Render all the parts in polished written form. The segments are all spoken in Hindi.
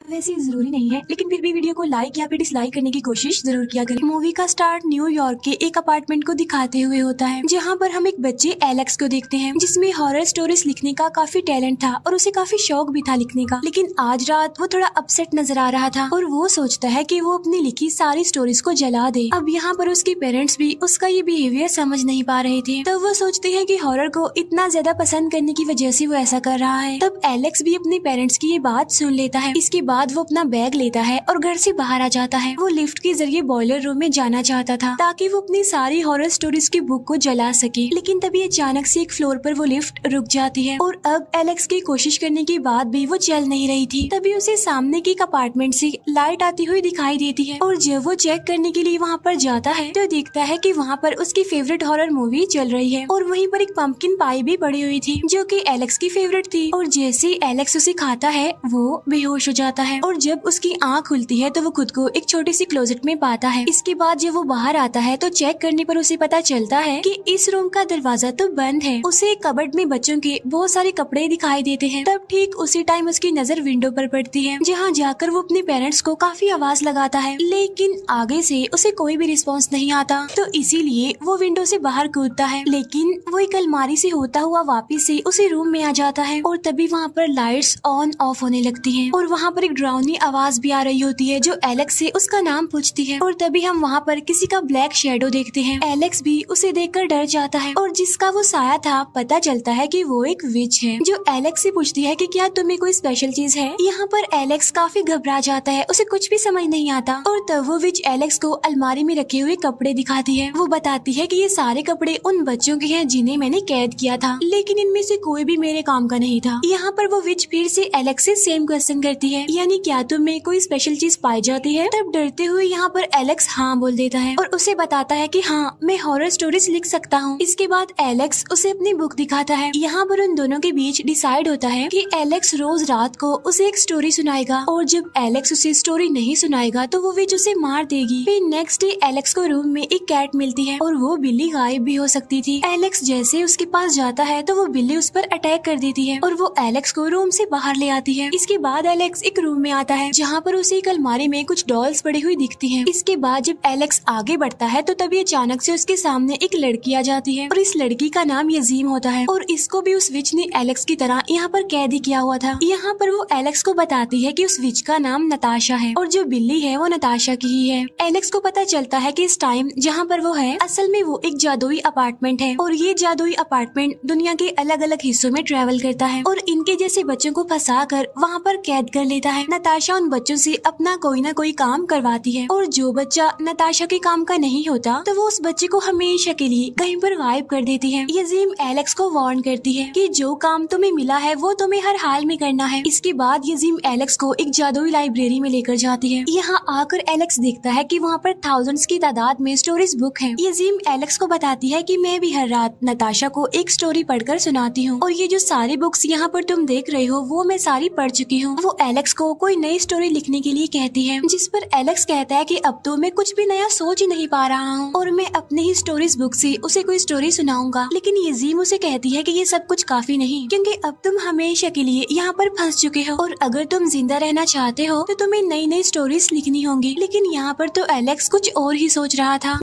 वैसे जरूरी नहीं है, लेकिन फिर भी वीडियो को लाइक या फिर डिसलाइक करने की कोशिश जरूर किया करें। मूवी का स्टार्ट न्यूयॉर्क के एक अपार्टमेंट को दिखाते हुए होता है, जहाँ पर हम एक बच्चे एलेक्स को देखते हैं, जिसमें हॉरर स्टोरीज लिखने का काफी टैलेंट था और उसे काफी शौक भी था लिखने का। लेकिन आज रात वो थोड़ा अपसेट नजर आ रहा था और वो सोचता है कि वो अपनी लिखी सारी स्टोरीज को जला दे। अब यहाँ पर उसके पेरेंट्स भी उसका ये बिहेवियर समझ नहीं पा रहे थे, तब वो सोचते हैं कि हॉरर को इतना ज्यादा पसंद करने की वजह से वो ऐसा कर रहा है। तब एलेक्स भी अपने पेरेंट्स की ये बात सुन लेता है। इसके बाद वो अपना बैग लेता है और घर से बाहर आ जाता है। वो लिफ्ट के जरिए बॉयलर रूम में जाना चाहता था ताकि वो अपनी सारी हॉरर स्टोरीज की बुक को जला सके, लेकिन तभी अचानक से एक फ्लोर पर वो लिफ्ट रुक जाती है और अब एलेक्स की कोशिश करने के बाद भी वो चल नहीं रही थी। तभी उसे सामने के एक अपार्टमेंट से लाइट आती हुई दिखाई देती है और जब वो चेक करने के लिए वहाँ पर जाता है तो देखता है कि वहाँ पर उसकी फेवरेट हॉरर मूवी चल रही है और वहीं पर एक पंपकिन पाई भी पड़ी हुई थी जो कि एलेक्स की फेवरेट थी। और जैसे एलेक्स उसे खाता है वो बेहोश हो जाता है और जब उसकी आँख खुलती है तो वो खुद को एक छोटी सी क्लोजेट में पाता है। इसके बाद जब वो बाहर आता है तो चेक करने पर उसे पता चलता है कि इस रूम का दरवाजा तो बंद है। उसे एक कबर्ड में बच्चों के बहुत सारे कपड़े दिखाई देते हैं। तब ठीक उसी टाइम उसकी नजर विंडो पर पड़ती है, जहाँ जाकर वो अपने पेरेंट्स को काफी आवाज लगाता है, लेकिन आगे से उसे कोई भी रिस्पॉन्स नहीं आता। तो इसीलिए वो विंडो से बाहर कूदता है, लेकिन वो एक अलमारी से होता हुआ वापिस से उसी रूम में आ जाता है और तभी वहाँ पर लाइट्स ऑन ऑफ होने लगती हैं और वहाँ पर एक डरावनी आवाज भी आ रही होती है जो एलेक्स से उसका नाम पूछती है। और तभी हम वहाँ पर किसी का ब्लैक शेडो देखते हैं। एलेक्स भी उसे देखकर डर जाता है और जिसका वो साया था पता चलता है कि वो एक विच है, जो एलेक्स से पूछती है कि क्या तुम्हें कोई स्पेशल चीज है। यहाँ पर एलेक्स काफी घबरा जाता है, उसे कुछ भी समझ नहीं आता और तब वो विच एलेक्स को अलमारी में रखे हुए कपड़े दिखाती है। वो बताती है कि ये सारे कपड़े उन बच्चों के हैं जिन्हें मैंने कैद किया था, लेकिन इनमें से कोई भी मेरे काम का नहीं था। यहाँ पर वो विच फिर से एलेक्स से सेम क्वेश्चन करती है, यानी क्या तुम्हें कोई स्पेशल चीज पाई जाती है। तब डरते हुए यहाँ पर एलेक्स हाँ बोल देता है और उसे बताता है कि हाँ मैं हॉरर स्टोरीज लिख सकता हूँ। इसके बाद एलेक्स उसे अपनी बुक दिखाता है। यहाँ पर उन दोनों के बीच डिसाइड होता है कि एलेक्स रोज रात को उसे एक स्टोरी सुनाएगा और जब एलेक्स उसे स्टोरी नहीं सुनाएगा तो वो विच उसे मार देगी। फिर नेक्स्ट डे एलेक्स को रूम में एक कैट मिलती है और वो बिल्ली गायब भी हो सकती थी। एलेक्स जैसे उसके पास जाता है तो वो बिल्ली उस पर अटैक कर देती है और वो एलेक्स को रूम से बाहर ले आती है। इसके बाद एलेक्स एक रूम में आता है जहाँ पर उसे एक अलमारी में कुछ डॉल्स पड़ी हुई दिखती हैं। इसके बाद जब एलेक्स आगे बढ़ता है तो तभी अचानक से उसके सामने एक लड़की आ जाती है और इस लड़की का नाम यजीम होता है और इसको भी उस विच ने एलेक्स की तरह यहाँ पर कैद ही किया हुआ था। यहाँ पर वो एलेक्स को बताती है कि उस विच का नाम नताशा है और जो बिल्ली है वो नताशा की ही है। एलेक्स को पता चलता है कि इस टाइम जहाँ पर वो है असल में वो एक जादुई अपार्टमेंट है और ये जादुई अपार्टमेंट दुनिया के अलग अलग हिस्सों में ट्रेवल करता है और इनके जैसे बच्चों को फंसा कर वहाँ पर कैद कर लेता है। नताशा उन बच्चों से अपना कोई ना कोई काम करवाती है और जो बच्चा नताशा के काम का नहीं होता तो वो उस बच्चे को हमेशा के लिए कहीं पर गायब कर देती है। यजीम एलेक्स को वार्न करती है कि जो काम तुम्हें मिला है वो तुम्हें हर हाल में करना है। इसके बाद यजीम एलेक्स को एक जादुई लाइब्रेरी में लेकर जाती है। यहाँ आकर एलेक्स देखता है कि वहाँ पर थाउजेंड्स की तादाद में स्टोरीज बुक है। यजीम एलेक्स को बताती है कि मैं भी हर रात नताशा को एक स्टोरी पढ़कर सुनाती हूँ और ये जो सारी बुक्स यहाँ पर तुम देख रहे हो वो मैं सारी पढ़ चुकी हूँ। वो एलेक्स को कोई नई स्टोरी लिखने के लिए कहती है, जिस पर एलेक्स कहता है कि अब तो मैं कुछ भी नया सोच ही नहीं पा रहा हूँ और मैं अपने ही स्टोरीज बुक से उसे कोई स्टोरी सुनाऊंगा। लेकिन यजीम उसे कहती है कि ये सब कुछ काफी नहीं, क्योंकि अब तुम हमेशा के लिए यहाँ पर फंस चुके हो और अगर तुम जिंदा रहना चाहते हो तो तुम्हें नई नई स्टोरीज लिखनी होंगी। लेकिन यहाँ पर तो एलेक्स कुछ और ही सोच रहा था।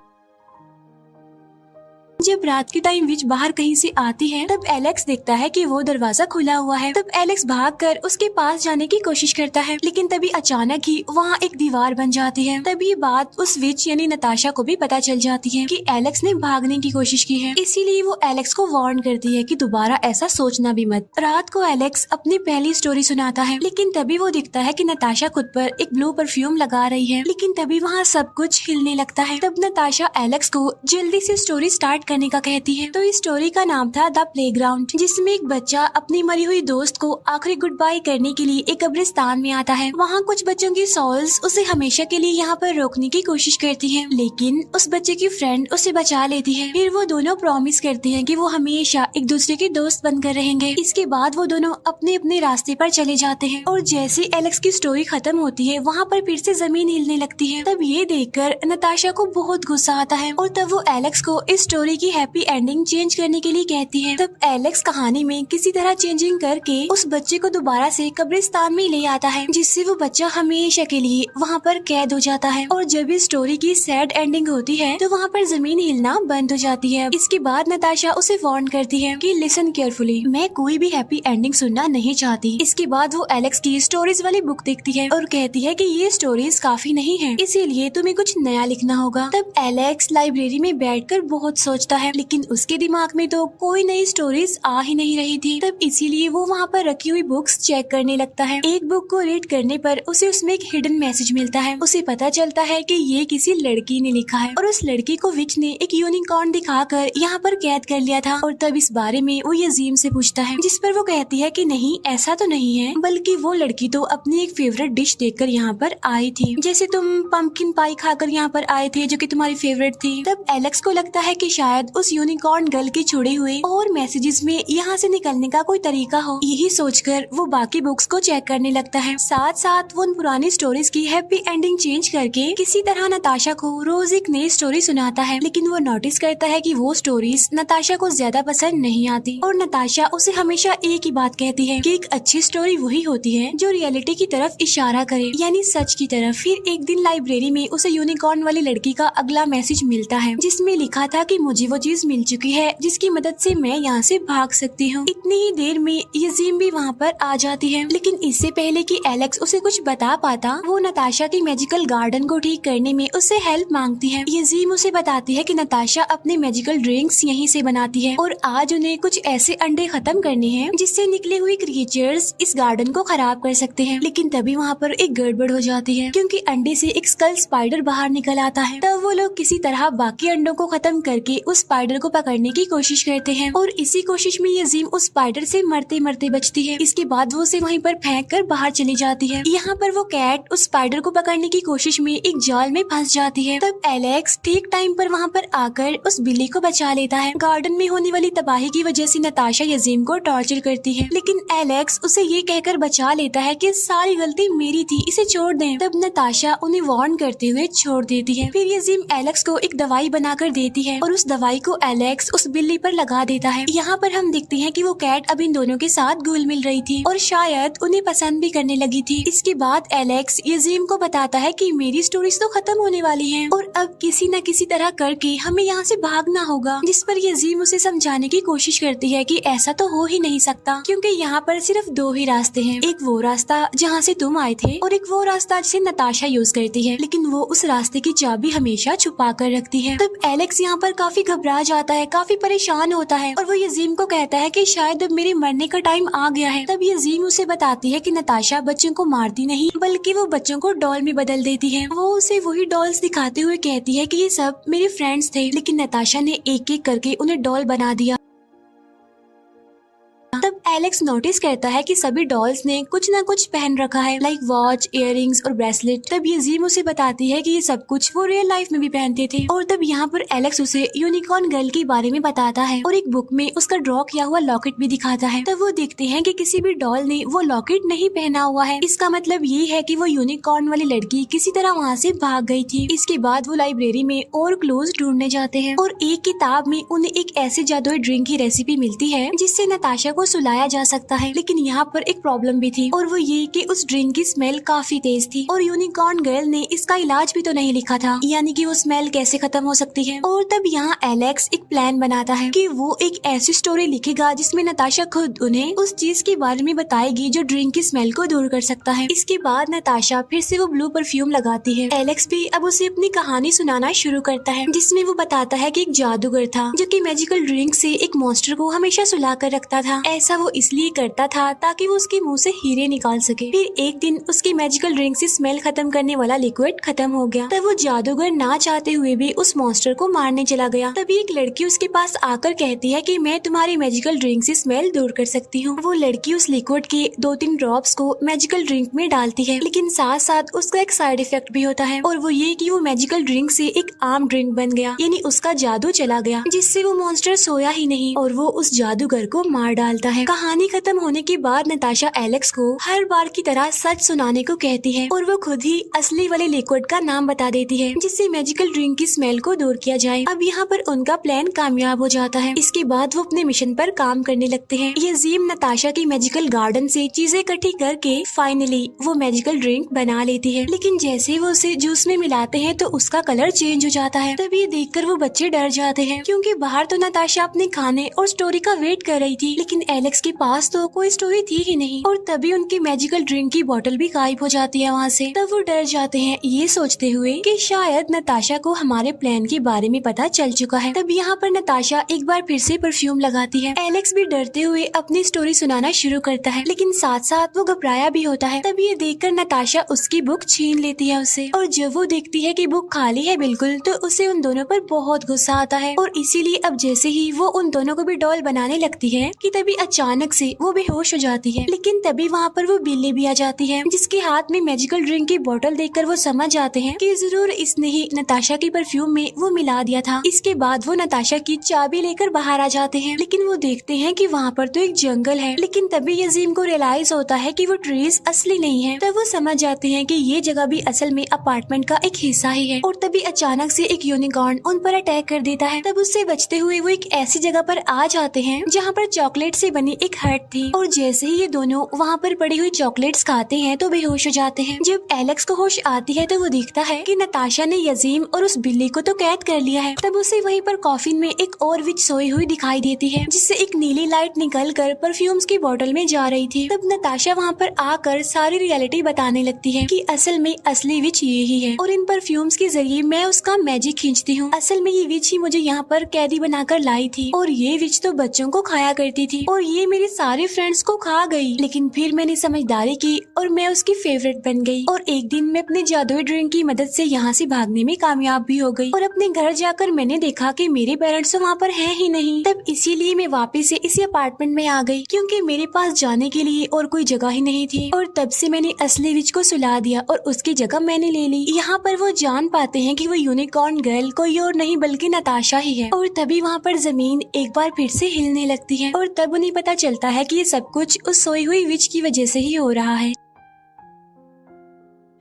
जब रात के टाइम विच बाहर कहीं से आती है तब एलेक्स देखता है कि वो दरवाजा खुला हुआ है। तब एलेक्स भागकर उसके पास जाने की कोशिश करता है, लेकिन तभी अचानक ही वहाँ एक दीवार बन जाती है। तब ये बात उस विच यानी नताशा को भी पता चल जाती है कि एलेक्स ने भागने की कोशिश की है। इसीलिए वो एलेक्स को वार्न करती है कि दोबारा ऐसा सोचना भी मत। रात को एलेक्स अपनी पहली स्टोरी सुनाता है, लेकिन तभी वो दिखता है कि नताशा खुद पर एक ब्लू परफ्यूम लगा रही है। लेकिन तभी वहाँ सब कुछ हिलने लगता है। तब नताशा एलेक्स को जल्दी से स्टोरी स्टार्ट करने का कहती है। तो इस स्टोरी का नाम था द प्लेग्राउंड, जिसमें एक बच्चा अपनी मरी हुई दोस्त को आखिरी गुड बाय करने के लिए एक कब्रिस्तान में आता है। वहाँ कुछ बच्चों की सोल्स उसे हमेशा के लिए यहाँ पर रोकने की कोशिश करती हैं, लेकिन उस बच्चे की फ्रेंड उसे बचा लेती है। फिर वो दोनों प्रॉमिस करते हैं कि वो हमेशा एक दूसरे के दोस्त बनकर रहेंगे। इसके बाद वो दोनों अपने अपने रास्ते पर चले जाते हैं और जैसे एलेक्स की स्टोरी खत्म होती है वहाँ पर फिर से जमीन हिलने लगती है। तब ये देखकर नताशा को बहुत गुस्सा आता है और तब वो एलेक्स को इस स्टोरी की हैप्पी एंडिंग चेंज करने के लिए कहती है। तब एलेक्स कहानी में किसी तरह चेंजिंग करके उस बच्चे को दोबारा से कब्रिस्तान में ले आता है, जिससे वो बच्चा हमेशा के लिए वहाँ पर कैद हो जाता है। और जब इस स्टोरी की सैड एंडिंग होती है तो वहाँ पर जमीन हिलना बंद हो जाती है। इसके बाद नताशा उसे वार्न करती है कि लिसन केयरफुली, मैं कोई भी हैप्पी एंडिंग सुनना नहीं चाहती। इसके बाद वो एलेक्स की स्टोरीज वाली बुक देखती है और कहती है कि ये स्टोरीज काफी नहीं है, इसीलिए तुम्हें कुछ नया लिखना होगा। तब एलेक्स लाइब्रेरी में बैठकर बहुत सोचता है, लेकिन उसके दिमाग में तो कोई नई स्टोरीज आ ही नहीं रही थी। तब इसीलिए वो वहाँ पर रखी हुई बुक्स चेक करने लगता है। एक बुक को रीड करने पर उसे उसमें एक हिडन मैसेज मिलता है। उसे पता चलता है कि ये किसी लड़की ने लिखा है और उस लड़की को विच ने एक यूनिकॉर्न दिखाकर यहाँ पर कैद कर लिया था। और तब इस बारे में वो यजीम से पूछता है, जिस पर वो कहती है कि नहीं, ऐसा तो नहीं है, बल्कि वो लड़की तो अपनी एक फेवरेट डिश देखकर यहाँ पर आई थी, जैसे तुम पंपकिन पाई खाकर यहाँ पर आए थे जो कि तुम्हारी फेवरेट थी। तब एलेक्स को लगता है कि शायद उस यूनिकॉर्न गर्ल के छोड़े हुए और मैसेजेस में यहाँ से निकलने का कोई तरीका हो। यही सोचकर वो बाकी बुक्स को चेक करने लगता है। साथ साथ वो उन पुरानी स्टोरीज की हैप्पी एंडिंग चेंज करके किसी तरह नताशा को रोज एक नई स्टोरी सुनाता है। लेकिन वो नोटिस करता है कि वो स्टोरीज नताशा को ज्यादा पसंद नहीं आती और नताशा उसे हमेशा एक ही बात कहती है कि एक अच्छी स्टोरी वही होती है जो रियलिटी की तरफ इशारा करे, यानी सच की तरफ। फिर एक दिन लाइब्रेरी में उसे यूनिकॉर्न वाली लड़की का अगला मैसेज मिलता है, जिसमें लिखा था कि मुझे वो चीज मिल चुकी है जिसकी मदद से मैं यहाँ से भाग सकती हूँ। इतनी ही देर में यजीम भी वहाँ पर आ जाती है, लेकिन इससे पहले कि एलेक्स उसे कुछ बता पाता, वो नताशा की मैजिकल गार्डन को ठीक करने में उससे हेल्प मांगती है। यजीम उसे बताती है कि नताशा अपने मैजिकल ड्रिंक्स यहीं से बनाती है और आज उन्हें कुछ ऐसे अंडे खत्म करने हैं जिससे निकले हुए क्रिएचर्स इस गार्डन को खराब कर सकते हैं। लेकिन तभी वहाँ पर एक गड़बड़ हो जाती है, क्योंकि अंडे से एक स्कल स्पाइडर बाहर निकल आता है। तब वो लोग किसी तरह बाकी अंडों को खत्म करके उस स्पाइडर को पकड़ने की कोशिश करते हैं और इसी कोशिश में यजीम उस स्पाइडर से मरते मरते बचती है। इसके बाद वो उसे वहीं पर फेंक कर बाहर चली जाती है। यहाँ पर वो कैट उस स्पाइडर को पकड़ने की कोशिश में एक जाल में फंस जाती है। तब एलेक्स ठीक टाइम पर वहाँ पर आकर उस बिल्ली को बचा लेता है। गार्डन में होने वाली तबाही की वजह से नताशा यजीम को टॉर्चर करती है, लेकिन एलेक्स उसे ये कहकर बचा लेता है कि सारी गलती मेरी थी, इसे छोड़ दें। तब नताशा उन्हें वार्न करते हुए छोड़ देती है। फिर यजीम एलेक्स को एक दवाई बनाकर देती है और उस दवाई को एलेक्स उस बिल्ली पर लगा देता है। यहाँ पर हम देखते हैं कि वो कैट अब इन दोनों के साथ घुल मिल रही थी और शायद उन्हें पसंद भी करने लगी थी। इसके बाद एलेक्स यजीम को बताता है कि मेरी स्टोरीज तो खत्म होने वाली हैं और अब किसी न किसी तरह करके हमें यहाँ से भागना होगा। जिस पर यजीम उसे समझाने की कोशिश करती है कि ऐसा तो हो ही नहीं सकता, क्योंकि यहाँ पर सिर्फ दो ही रास्ते हैं, एक वो रास्ता जहाँ से तुम आए थे और एक वो रास्ता जिसे नताशा यूज करती है, लेकिन वो उस रास्ते की चाबी हमेशा छुपा कर रखती है। तब एलेक्स यहाँ पर काफी घबरा जाता है, काफी परेशान होता है और वो यजीम को कहता है कि शायद अब मेरे मरने का टाइम आ गया है। तब यजीम उसे बताती है कि नताशा बच्चों को मारती नहीं, बल्कि वो बच्चों को डॉल में बदल देती है। वो उसे वही डॉल्स दिखाते हुए कहती है कि ये सब मेरे फ्रेंड्स थे, लेकिन नताशा ने एक एक करके उन्हें डॉल बना दिया। तब एलेक्स नोटिस करता है कि सभी डॉल्स ने कुछ न कुछ पहन रखा है, लाइक वॉच, इयररिंग्स और ब्रेसलेट। तब यजीम उसे बताती है कि ये सब कुछ वो रियल लाइफ में भी पहनते थे। और तब यहाँ पर एलेक्स उसे यूनिकॉर्न गर्ल के बारे में बताता है और एक बुक में उसका ड्रॉ किया हुआ लॉकेट भी दिखाता है। तब वो देखते हैं कि किसी भी डॉल ने वो लॉकेट नहीं पहना हुआ है। इसका मतलब ये है कि वो यूनिकॉर्न वाली लड़की किसी तरह वहाँ से भाग गई थी। इसके बाद वो लाइब्रेरी में और क्लूज ढूंढने जाते हैं और एक किताब में उन्हें एक ऐसे जादुई ड्रिंक की रेसिपी मिलती है जिससे नताशा को सुलाया जा सकता है। लेकिन यहाँ पर एक प्रॉब्लम भी थी और वो ये कि उस ड्रिंक की स्मेल काफी तेज थी और यूनिकॉर्न गर्ल ने इसका इलाज भी तो नहीं लिखा था, यानी कि वो स्मेल कैसे खत्म हो सकती है। और तब यहाँ एलेक्स एक प्लान बनाता है कि वो एक ऐसी स्टोरी लिखेगा जिसमें नताशा खुद उन्हें उस चीज के बारे में बताएगी जो ड्रिंक की स्मेल को दूर कर सकता है। इसके बाद नताशा फिर से वो ब्लू परफ्यूम लगाती है। एलेक्स भी अब उसे अपनी कहानी सुनाना शुरू करता है, जिसमें वो बताता है कि एक जादूगर था जो कि मैजिकल ड्रिंक से एक मॉन्स्टर को हमेशा सुला कर रखता था। ऐसा वो इसलिए करता था ताकि वो उसके मुंह से हीरे निकाल सके। फिर एक दिन उसकी मैजिकल ड्रिंक से स्मेल खत्म करने वाला लिक्विड खत्म हो गया। तब वो जादूगर ना चाहते हुए भी उस मॉन्स्टर को मारने चला गया। तभी एक लड़की उसके पास आकर कहती है कि मैं तुम्हारी मैजिकल ड्रिंक से स्मेल दूर कर सकती हूँ। वो लड़की उस लिक्विड के 2-3 ड्रॉप्स को मैजिकल ड्रिंक में डालती है, लेकिन साथ साथ उसका एक साइड इफेक्ट भी होता है और वो ये कि वो मैजिकल ड्रिंक से एक आम ड्रिंक बन गया, यानी उसका जादू चला गया, जिससे वो मॉन्स्टर सोया ही नहीं और वो उस जादूगर को मार डालता है। कहानी खत्म होने के बाद नताशा एलेक्स को हर बार की तरह सच सुनाने को कहती है और वो खुद ही असली वाले लिक्विड का नाम बता देती है जिससे मैजिकल ड्रिंक की स्मेल को दूर किया जाए। अब यहाँ पर उनका प्लान कामयाब हो जाता है। इसके बाद वो अपने मिशन पर काम करने लगते हैं। यजीम नताशा की मैजिकल गार्डन से चीजें इकट्ठी करके फाइनली वो मैजिकल ड्रिंक बना लेती है, लेकिन जैसे वो उसे जूस में मिलाते हैं तो उसका कलर चेंज हो जाता है। तभी देखकर वो बच्चे डर जाते हैं क्योंकि बाहर तो नताशा अपने खाने और स्टोरी का वेट कर रही थी, लेकिन एलेक्स के पास तो कोई स्टोरी थी ही नहीं और तभी उनकी मैजिकल ड्रिंक की बोतल भी गायब हो जाती है वहाँ से। तब वो डर जाते हैं ये सोचते हुए कि शायद नताशा को हमारे प्लान के बारे में पता चल चुका है। तब यहाँ पर नताशा एक बार फिर से परफ्यूम लगाती है। एलेक्स भी डरते हुए अपनी स्टोरी सुनाना शुरू करता है, लेकिन साथ साथ वो घबराया भी होता है। तब ये देखकर नताशा उसकी बुक छीन लेती है उससे और जब वो देखती है कि बुक खाली है बिल्कुल तो उसे उन दोनों पर बहुत गुस्सा आता है और इसीलिए अब जैसे ही वो उन दोनों को भी डॉल बनाने लगती है कि तभी अचानक से वो बेहोश हो जाती है। लेकिन तभी वहाँ पर वो बिल्ली भी आ जाती है जिसके हाथ में मैजिकल ड्रिंक की बोतल देखकर वो समझ जाते हैं कि जरूर इसने ही नताशा की परफ्यूम में वो मिला दिया था। इसके बाद वो नताशा की चाबी लेकर बाहर आ जाते हैं, लेकिन वो देखते हैं कि वहाँ पर तो एक जंगल है। लेकिन तभी यजीम को रियलाइज होता है कि वो ट्रीज असली नहीं है। तब वो समझ जाते हैं कि ये जगह भी असल में अपार्टमेंट का एक हिस्सा ही है और तभी अचानक से एक यूनिकॉर्न उन पर अटैक कर देता है। तब उससे बचते हुए वो एक ऐसी जगह पर आ जाते हैं जहाँ पर चॉकलेट से बनी एक हट थी और जैसे ही ये दोनों वहाँ पर पड़ी हुई चॉकलेट्स खाते हैं तो बेहोश हो जाते हैं। जब एलेक्स को होश आती है तो वो देखता है कि नताशा ने यजीम और उस बिल्ली को तो कैद कर लिया है। तब उसे वहीं पर कॉफिन में एक और विच सोई हुई दिखाई देती है जिससे एक नीली लाइट निकल कर परफ्यूम्स की बोतल में जा रही थी। तब नताशा वहाँ पर आकर सारी रियलिटी बताने लगती है कि असल में असली विच ये ही है और इन परफ्यूम्स के जरिए मैं उसका मैजिक खींचती हूँ। असल में ये विच ही मुझे यहाँ पर कैदी बनाकर लाई थी और ये विच तो बच्चों को खाया करती थी और ये मेरे सारे फ्रेंड्स को खा गई, लेकिन फिर मैंने समझदारी की और मैं उसकी फेवरेट बन गई और एक दिन मैं अपने जादुई ड्रिंक की मदद से यहाँ से भागने में कामयाब भी हो गई और अपने घर जाकर मैंने देखा कि मेरे पेरेंट्स वहाँ पर हैं ही नहीं। तब इसीलिए मैं वापस से इसी अपार्टमेंट में आ गई क्योंकि मेरे पास जाने के लिए और कोई जगह ही नहीं थी और तब से मैंने असली विच को सुला दिया और उसकी जगह मैंने ले ली। यहाँ पर वो जान पाते हैं कि वो यूनिकॉर्न गर्ल कोई और नहीं बल्कि नताशा ही है और तभी वहाँ पर जमीन एक बार फिर से हिलने लगती है और तब उन्हें पता चलता है कि ये सब कुछ उस सोई हुई विच की वजह से ही हो रहा है।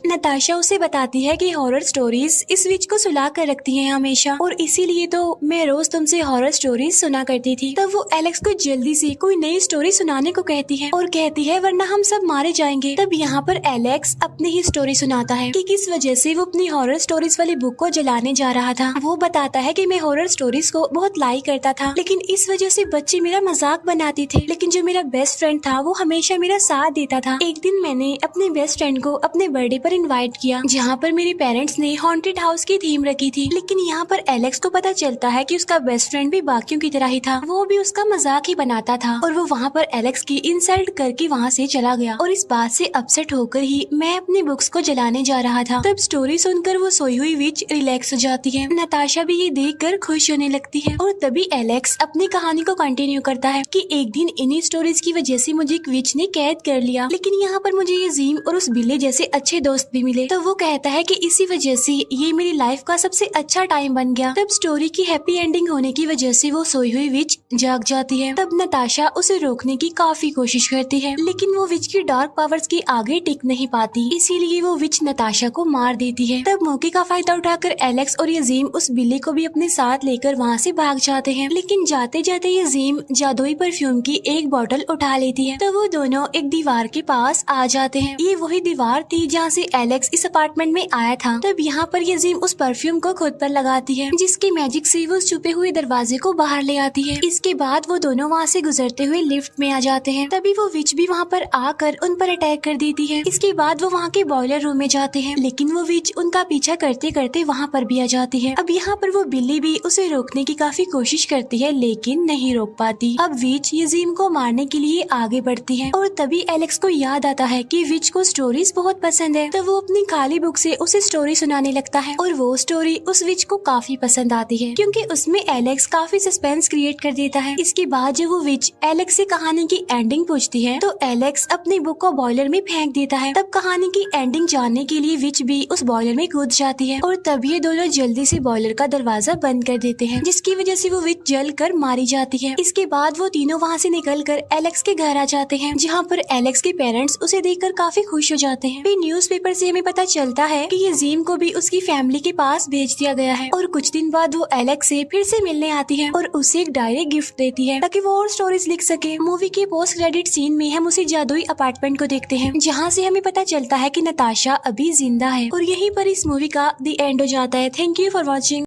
नताशा उसे बताती है कि हॉरर स्टोरीज इस विच को सुला कर रखती हैं हमेशा और इसीलिए तो मैं रोज तुमसे हॉरर स्टोरीज सुना करती थी। तब वो एलेक्स को जल्दी से कोई नई स्टोरी सुनाने को कहती है और कहती है वरना हम सब मारे जाएंगे। तब यहाँ पर एलेक्स अपनी ही स्टोरी सुनाता है कि किस वजह से वो अपनी हॉरर स्टोरीज वाली बुक को जलाने जा रहा था। वो बताता है कि मैं हॉरर स्टोरीज को बहुत लाइक करता था, लेकिन इस वजह से बच्चे मेरा मजाक बनाते थे, लेकिन जो मेरा बेस्ट फ्रेंड था वो हमेशा मेरा साथ देता था। एक दिन मैंने अपने बेस्ट फ्रेंड को अपने बर्थडे पर इनवाइट किया जहाँ पर मेरे पेरेंट्स ने हॉन्टेड हाउस की थीम रखी थी, लेकिन यहाँ पर एलेक्स को पता चलता है कि उसका बेस्ट फ्रेंड भी बाकियों की तरह ही था, वो भी उसका मजाक ही बनाता था और वो वहाँ पर एलेक्स की इंसल्ट करके वहाँ से चला गया और इस बात से अपसेट होकर ही मैं अपनी बुक्स को जलाने जा रहा था। तब स्टोरी सुनकर वो सोई हुई विच रिलैक्स हो जाती है। नताशा भी ये देखकर खुश होने लगती है और तभी एलेक्स अपनी कहानी को कंटिन्यू करता है कि एक दिन इन्हीं स्टोरीज की वजह से मुझे एक विच ने कैद कर लिया, लेकिन यहाँ पर मुझे यजीम और उस बिल्ली जैसे अच्छे दोस्त भी मिले। तो वो कहता है कि इसी वजह से ये मेरी लाइफ का सबसे अच्छा टाइम बन गया। तब स्टोरी की हैप्पी एंडिंग होने की वजह से वो सोई हुई विच जाग जाती है। तब नताशा उसे रोकने की काफी कोशिश करती है, लेकिन वो विच की डार्क पावर्स के आगे टिक नहीं पाती, इसीलिए वो विच नताशा को मार देती है। तब मौके का फायदा उठाकर एलेक्स और यजीम उस बिल्ली को भी अपने साथ लेकर वहाँ से भाग जाते हैं, लेकिन जाते जाते यजीम जादुई परफ्यूम की एक बोतल उठा लेती है। तो वो दोनों एक दीवार के पास आ जाते हैं। ये वही दीवार थी जहाँ से एलेक्स इस अपार्टमेंट में आया था। तब यहाँ पर यजीम उस परफ्यूम को खुद पर लगाती है, जिसके मैजिक से वो छुपे हुए दरवाजे को बाहर ले आती है। इसके बाद वो दोनों वहाँ से गुजरते हुए लिफ्ट में आ जाते हैं। तभी वो विच भी वहाँ पर आकर उन पर अटैक कर देती है। इसके बाद वो वहाँ के बॉयलर रूम में जाते हैं, लेकिन वो विच उनका पीछा करते करते वहाँ पर भी आ जाती है। अब यहाँ पर वो बिल्ली भी उसे रोकने की काफी कोशिश करती है, लेकिन नहीं रोक पाती। अब विच यजीम को मारने के लिए आगे बढ़ती है और तभी एलेक्स को याद आता है कि विच को स्टोरीज बहुत पसंद है। तो तब वो अपनी खाली बुक से उसे स्टोरी सुनाने लगता है और वो स्टोरी उस विच को काफी पसंद आती है क्योंकि उसमें एलेक्स काफी सस्पेंस क्रिएट कर देता है। इसके बाद जब वो विच एलेक्स से कहानी की एंडिंग पूछती है तो एलेक्स अपनी बुक को बॉयलर में फेंक देता है। तब कहानी की एंडिंग जानने के लिए विच भी उस बॉयलर में कूद जाती है और तब ये दोनों जल्दी से बॉयलर का दरवाजा बंद कर देते हैं, जिसकी वजह से वो विच जल कर मारी जाती है। इसके बाद वो तीनों वहाँ से निकलकर एलेक्स के घर आ जाते हैं, जहाँ पर एलेक्स के पेरेंट्स उसे देखकर काफी खुश हो जाते हैं। फिर न्यूज़पेपर से हमें पता चलता है कि ये जीम को भी उसकी फैमिली के पास भेज दिया गया है और कुछ दिन बाद वो एलेक्स से फिर से मिलने आती है और उसे एक डायरी गिफ्ट देती है ताकि वो और स्टोरीज लिख सके। मूवी के पोस्ट क्रेडिट सीन में हम उसी जादुई अपार्टमेंट को देखते हैं, जहाँ से हमें पता चलता है कि नताशा अभी जिंदा है और यहीं पर इस मूवी का द एंड हो जाता है। Thank you for watching.